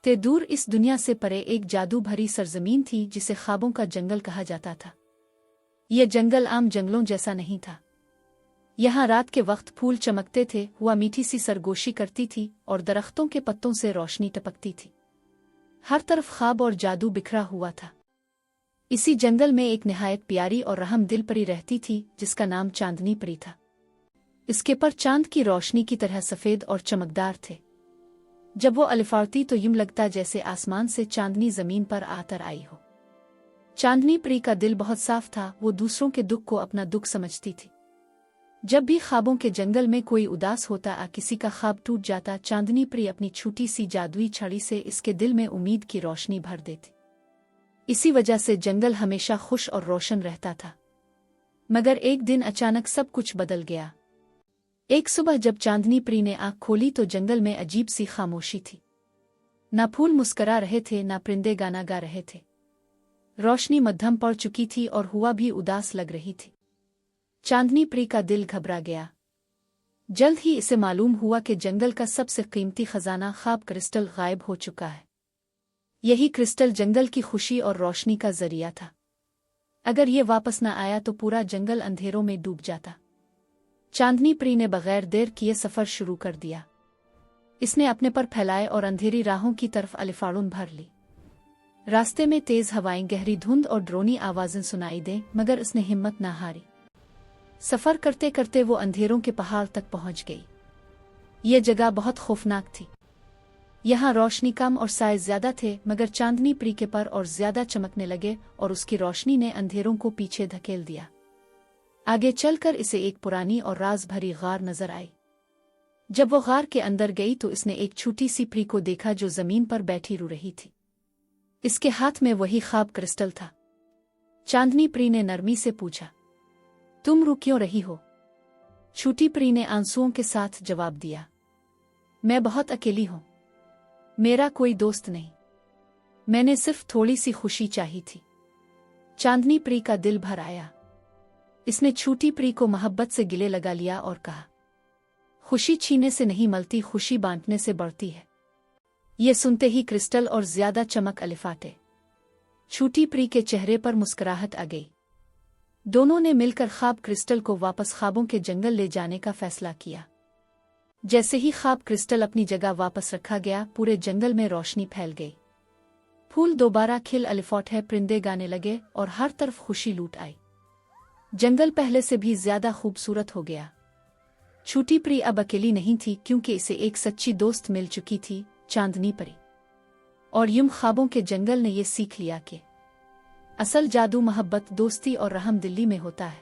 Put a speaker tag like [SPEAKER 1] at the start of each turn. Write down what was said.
[SPEAKER 1] ते दूर इस दुनिया से परे एक जादू भरी सरजमीन थी जिसे ख्वाबों का जंगल कहा जाता था। यह जंगल आम जंगलों जैसा नहीं था। यहाँ रात के वक्त फूल चमकते थे, हवा मीठी सी सरगोशी करती थी और दरख्तों के पत्तों से रोशनी टपकती थी। हर तरफ ख्वाब और जादू बिखरा हुआ था। इसी जंगल में एक निहायत प्यारी और रहम दिल परी रहती थी जिसका नाम चांदनी परी था। इसके पर चांद की रोशनी की तरह सफ़ेद और चमकदार थे। जब वो अलिफाड़ती तो यूं लगता जैसे आसमान से चांदनी जमीन पर आकर आई हो। चांदनी परी का दिल बहुत साफ था, वो दूसरों के दुख को अपना दुख समझती थी। जब भी ख्वाबों के जंगल में कोई उदास होता या किसी का ख्वाब टूट जाता, चांदनी परी अपनी छोटी सी जादुई छड़ी से इसके दिल में उम्मीद की रोशनी भर देती। इसी वजह से जंगल हमेशा खुश और रोशन रहता था। मगर एक दिन अचानक सब कुछ बदल गया। एक सुबह जब चांदनी परी ने आँख खोली तो जंगल में अजीब सी खामोशी थी। ना फूल मुस्करा रहे थे, ना परिंदे गाना गा रहे थे। रोशनी मध्यम पड़ चुकी थी और हवा भी उदास लग रही थी। चांदनी परी का दिल घबरा गया। जल्द ही इसे मालूम हुआ कि जंगल का सबसे कीमती खजाना ख्वाब क्रिस्टल गायब हो चुका है। यही क्रिस्टल जंगल की खुशी और रोशनी का जरिया था। अगर ये वापस न आया तो पूरा जंगल अंधेरों में डूब जाता। चांदनी परी ने बगैर देर किए सफर शुरू कर दिया। इसने अपने पर फैलाए और अंधेरी राहों की तरफ अलिफाड़ून भर ली। रास्ते में तेज हवाएं, गहरी धुंध और ड्रोनी आवाजें सुनाई दें, मगर उसने हिम्मत न हारी। सफर करते करते वो अंधेरों के पहाड़ तक पहुंच गई। ये जगह बहुत खौफनाक थी। यहाँ रोशनी कम और साए ज्यादा थे, मगर चांदनी परी के पर और ज्यादा चमकने लगे और उसकी रोशनी ने अंधेरों को पीछे धकेल दिया। आगे चलकर इसे एक पुरानी और राज भरी गार नजर आई। जब वो गार के अंदर गई तो इसने एक छोटी सी परी को देखा जो जमीन पर बैठी रो रही थी। इसके हाथ में वही ख्वाब क्रिस्टल था। चांदनी परी ने नरमी से पूछा, तुम रो क्यों रही हो? छोटी परी ने आंसुओं के साथ जवाब दिया, मैं बहुत अकेली हूं। मेरा कोई दोस्त नहीं। मैंने सिर्फ थोड़ी सी खुशी चाही थी। चांदनी परी का दिल भर आया। इसने छोटी परी को मोहब्बत से गिले लगा लिया और कहा, खुशी छीनने से नहीं मलती, खुशी बांटने से बढ़ती है। ये सुनते ही क्रिस्टल और ज्यादा चमक अलिफाटे। छोटी परी के चेहरे पर मुस्कुराहट आ गई। दोनों ने मिलकर ख्वाब क्रिस्टल को वापस ख्वाबों के जंगल ले जाने का फैसला किया। जैसे ही ख्वाब क्रिस्टल अपनी जगह वापस रखा गया, पूरे जंगल में रोशनी फैल गई। फूल दोबारा खिल अलिफाटे, परिंदे गाने लगे और हर तरफ खुशी लूट आई। जंगल पहले से भी ज्यादा खूबसूरत हो गया। छोटी परी अब अकेली नहीं थी, क्योंकि इसे एक सच्ची दोस्त मिल चुकी थी, चांदनी परी। और यूं ख्वाबों के जंगल ने यह सीख लिया कि असल जादू मोहब्बत, दोस्ती और रहमदिली में होता है।